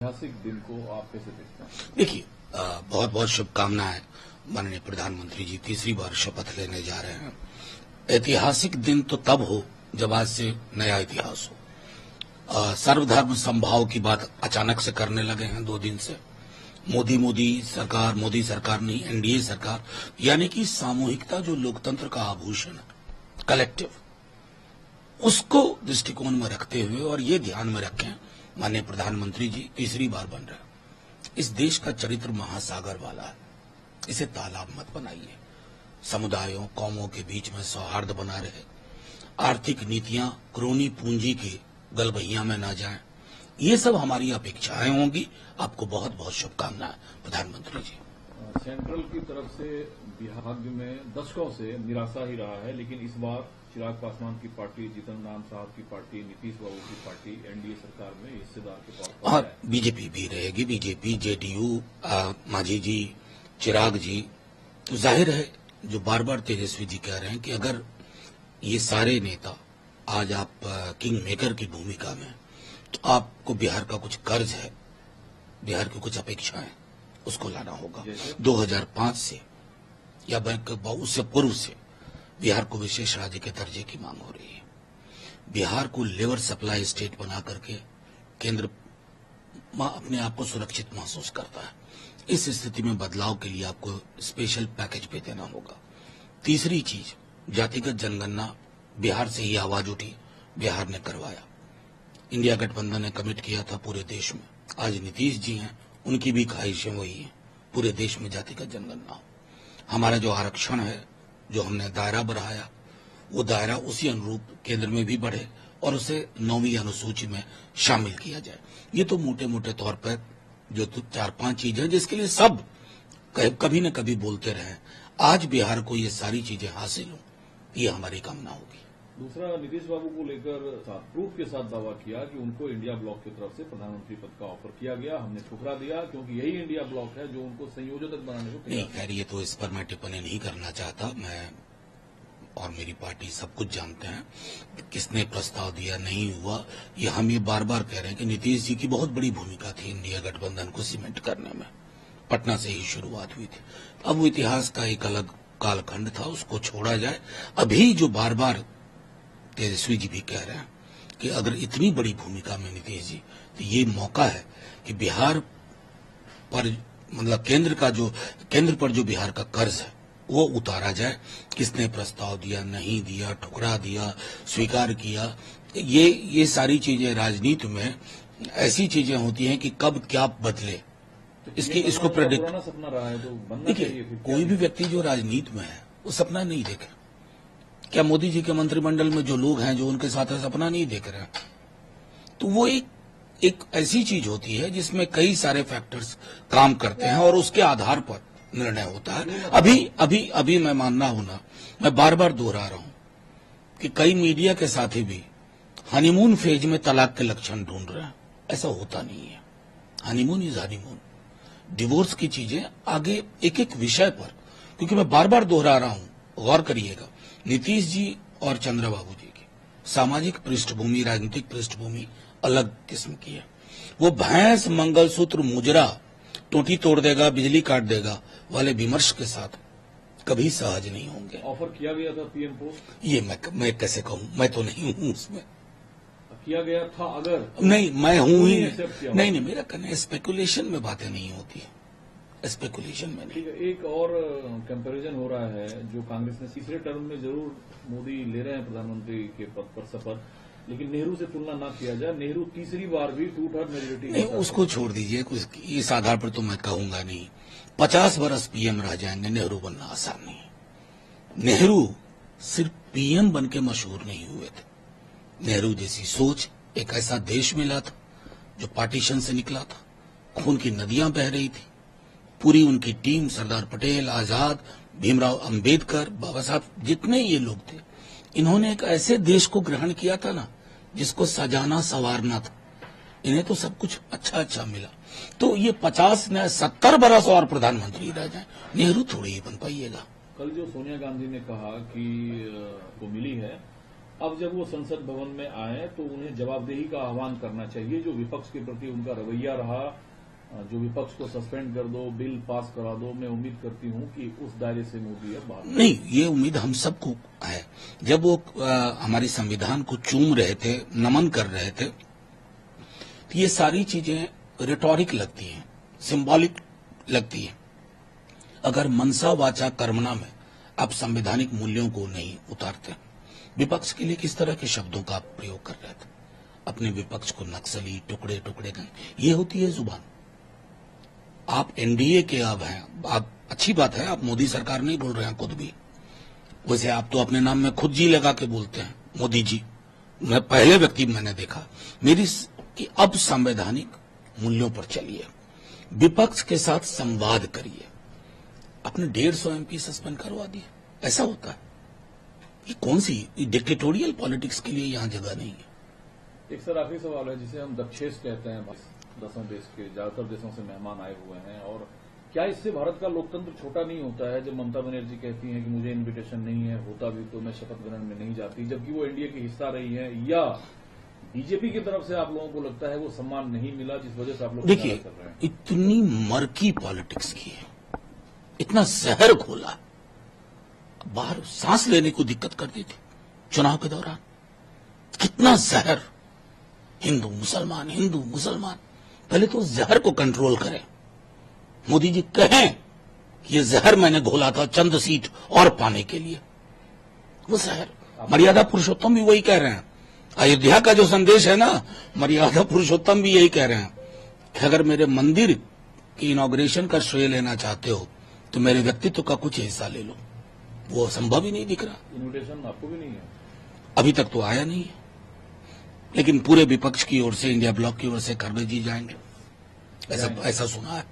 ऐतिहासिक दिन को आप कैसे देखते हैं? देखिए, बहुत बहुत शुभकामनाएं। माननीय प्रधानमंत्री जी तीसरी बार शपथ लेने जा रहे हैं। ऐतिहासिक दिन तो तब हो जब आज से नया इतिहास हो। सर्वधर्म समभाव की बात अचानक से करने लगे हैं 2 दिन से। मोदी सरकार नहीं, एनडीए सरकार, यानी कि सामूहिकता जो लोकतंत्र का आभूषण है, कलेक्टिव, उसको दृष्टिकोण में रखते हुए और ये ध्यान में रखें, माननीय प्रधानमंत्री जी तीसरी बार बन रहे हैं। इस देश का चरित्र महासागर वाला है, इसे तालाब मत बनाइए। समुदायों कौमों के बीच में सौहार्द बना रहे, आर्थिक नीतियां क्रोनी पूंजी के गलबहिया में ना जाएं, ये सब हमारी अपेक्षाएं होंगी। आपको बहुत बहुत शुभकामनाएं प्रधानमंत्री जी। सेंट्रल की तरफ से बिहार में दशकों से निराशा ही रहा है, लेकिन इस बार चिराग पासवान की पार्टी, जीतन राम साहब की पार्टी, नीतीश बाबू की पार्टी एनडीए सरकार में हिस्सेदार के तौर पर और बीजेपी भी रहेगी, बीजेपी, जेडीयू, मांझी जी, चिराग जी। तो जाहिर है जो बार बार तेजस्वी जी कह रहे हैं कि अगर ये सारे नेता आज आप किंग मेकर की भूमिका में, तो आपको बिहार का कुछ कर्ज है, बिहार की कुछ अपेक्षाएं, उसको लाना होगा। 2005 से या उससे पूर्व से बिहार को विशेष राज्य के दर्जे की मांग हो रही है। बिहार को लेबर सप्लाई स्टेट बना करके केंद्र अपने आप को सुरक्षित महसूस करता है। इस स्थिति में बदलाव के लिए आपको स्पेशल पैकेज पे देना होगा। तीसरी चीज, जातिगत जनगणना बिहार से ही आवाज उठी, बिहार ने करवाया। इंडिया गठबंधन ने कमिट किया था पूरे देश में, आज नीतीश जी हैं, उनकी भी ख्वाहिशें वही हैं, पूरे देश में जातिगत जनगणना हो। हमारा जो आरक्षण है, जो हमने दायरा बढ़ाया, वो दायरा उसी अनुरूप केंद्र में भी बढ़े और उसे 9वीं अनुसूची में शामिल किया जाए। ये तो मोटे मोटे तौर पर जो 4-5 चीजें जिसके लिए सब कभी न कभी बोलते रहे, आज बिहार को ये सारी चीजें हासिल हो, ये हमारी कामना होगी। दूसरा, नीतीश बाबू को लेकर प्रूफ के साथ दावा किया कि उनको इंडिया ब्लॉक की तरफ से प्रधानमंत्री पद का ऑफर किया गया, हमने ठुकरा दिया क्योंकि यही इंडिया ब्लॉक है जो उनको संयोजक बनाने को नहीं खैर, ये तो इस पर मैं टिप्पणी नहीं करना चाहता। मैं और मेरी पार्टी सब कुछ जानते हैं, किसने प्रस्ताव दिया, नहीं हुआ, ये हम ये बार बार कह रहे हैं कि नीतीश जी की बहुत bड़ी भूमिका थी इंडिया गठबंधन को सीमेंट करने में। पटना से ही शुरुआत हुई थी। अब वो इतिहास का एक अलग कालखंड था, उसको छोड़ा जाए। अभी जो बार बार तेजस्वी जी भी कह रहे हैं कि अगर इतनी बड़ी भूमिका में नीतीश जी, तो ये मौका है कि बिहार पर, मतलब केंद्र पर जो बिहार का कर्ज है वो उतारा जाए। किसने प्रस्ताव दिया, नहीं दिया, ठुकरा दिया, स्वीकार किया, ये सारी चीजें राजनीति में ऐसी चीजें होती हैं कि कब क्या बदले, इसको प्रेडिक्ट। सपना रहा है तो देखिए, कोई भी व्यक्ति जो राजनीति में है वो सपना नहीं देखे। क्या मोदी जी के मंत्रिमंडल में जो लोग हैं जो उनके साथ है, सपना नहीं देख रहे हैं? तो वो एक ऐसी चीज होती है जिसमें कई सारे फैक्टर्स काम करते हैं और उसके आधार पर निर्णय होता है। अभी मैं मानना हूं ना, मैं बार बार दोहरा रहा हूं कि कई मीडिया के साथी भी हनीमून फेज में तलाक के लक्षण ढूंढ रहे हैं। ऐसा होता नहीं है। Honeymoon is honeymoon. डिवोर्स की चीजें आगे एक एक विषय पर, क्योंकि मैं बार बार दोहरा रहा हूं, गौर करिएगा, नीतीश जी और चंद्रबाबू जी की सामाजिक पृष्ठभूमि, राजनीतिक पृष्ठभूमि अलग किस्म की है। वो भैंस मंगलसूत्र मुजरा टोटी तोड़ देगा, बिजली काट देगा वाले विमर्श के साथ कभी सहज नहीं होंगे। ऑफर किया गया था पीएम पोस्ट, ये मैं कैसे कहूं, मैं तो नहीं हूं उसमें। किया गया था अगर नहीं, मैं हूं ही नहीं, मेरा कहना स्पेकुलेशन में बातें नहीं होती, स्पेकुलेशन में नहीं। एक और कंपैरिजन हो रहा है, जो कांग्रेस ने तीसरे टर्म में जरूर मोदी ले रहे हैं प्रधानमंत्री के पद पर शपथ, लेकिन नेहरू से तुलना ना किया जाए। नेहरू तीसरी बार भी 2/3 मेजोरिटी नहीं, उसको छोड़ दीजिए, इस आधार पर तो मैं कहूंगा नहीं। 50 वर्ष पीएम रह जाएंगे, नेहरू बनना आसान नहीं है। नेहरू सिर्फ पीएम बन के मशहूर नहीं हुए थे। नेहरू जैसी सोच एक ऐसा देश मिला था जो पार्टीशन से निकला था, खून की नदियां बह रही थी। पूरी उनकी टीम, सरदार पटेल, आजाद, भीमराव अंबेडकर, बाबा साहब, जितने ये लोग थे, इन्होंने एक ऐसे देश को ग्रहण किया था ना जिसको सजाना संवारना था। इन्हें तो सब कुछ अच्छा मिला। तो ये 50 ने 70 बरस और प्रधानमंत्री रह जाए, नेहरू थोड़ी ही बन पाइएगा। कल जो सोनिया गांधी ने कहा कि वो मिली है अब जब वो संसद भवन में आए तो उन्हें जवाबदेही का आह्वान करना चाहिए। जो विपक्ष के प्रति उनका रवैया रहा, जो विपक्ष को सस्पेंड कर दो, बिल पास करा दो, मैं उम्मीद करती हूं कि उस दायरे से मोदी अब बाहर नहीं, ये उम्मीद हम सबको है। जब वो हमारे संविधान को चूम रहे थे, नमन कर रहे थे, तो ये सारी चीजें रिटॉरिक लगती हैं, सिंबॉलिक लगती हैं। अगर मनसा वाचा कर्मणा में आप संवैधानिक मूल्यों को नहीं उतारते, विपक्ष के लिए किस तरह के शब्दों का आप प्रयोग कर रहे थे? अपने विपक्ष को नक्सली, टुकड़े टुकड़े गए, ये होती है जुबान। आप एनडीए के अब हैं, आप अच्छी बात है, आप मोदी सरकार नहीं बोल रहे हैं खुद भी। वैसे आप तो अपने नाम में खुद जी लगा के बोलते हैं, मोदी जी। मैं पहले व्यक्ति मैंने देखा मेरी कि अब संवैधानिक मूल्यों पर चलिए, विपक्ष के साथ संवाद करिए। अपने 150 एमपी सस्पेंड करवा दिए, ऐसा होता है? ये कौन सी डिक्टेटोरियल पॉलिटिक्स के लिए यहां जगह नहीं है। एक सर आखिरी सवाल है, जिसे हम दक्षेश कहते हैं, 10 देश के ज्यादातर देशों से मेहमान आए हुए हैं, और क्या इससे भारत का लोकतंत्र छोटा नहीं होता है? जब ममता बनर्जी कहती हैं कि मुझे इन्विटेशन नहीं है, होता भी तो मैं शपथ ग्रहण में नहीं जाती, जबकि वो एनडीए की हिस्सा रही है, या बीजेपी की तरफ से आप लोगों को लगता है वो सम्मान नहीं मिला जिस वजह से आप लोग देखिए, कर रहे हैं? इतनी मर्की पॉलिटिक्स की है, इतना जहर घोला, बाहर सांस लेने को दिक्कत करती थी चुनाव के दौरान। कितना जहर, हिंदू मुसलमान। पहले तो जहर को कंट्रोल करें। मोदी जी कहें कि ये जहर मैंने घोला था चंद सीट और पाने के लिए, वो जहर। मर्यादा पुरुषोत्तम भी वही कह रहे हैं। अयोध्या का जो संदेश है ना, मर्यादा पुरुषोत्तम भी यही कह रहे हैं कि अगर मेरे मंदिर की इनॉग्रेशन का श्रेय लेना चाहते हो तो मेरे व्यक्तित्व का कुछ हिस्सा ले लो। वो संभव ही नहीं दिख रहा। इन्विटेशन आपको भी नहीं है? अभी तक तो आया नहीं है, लेकिन पूरे विपक्ष की ओर से, इंडिया ब्लॉक की ओर से खड़गे जी जाएंगे, ऐसा सुना है।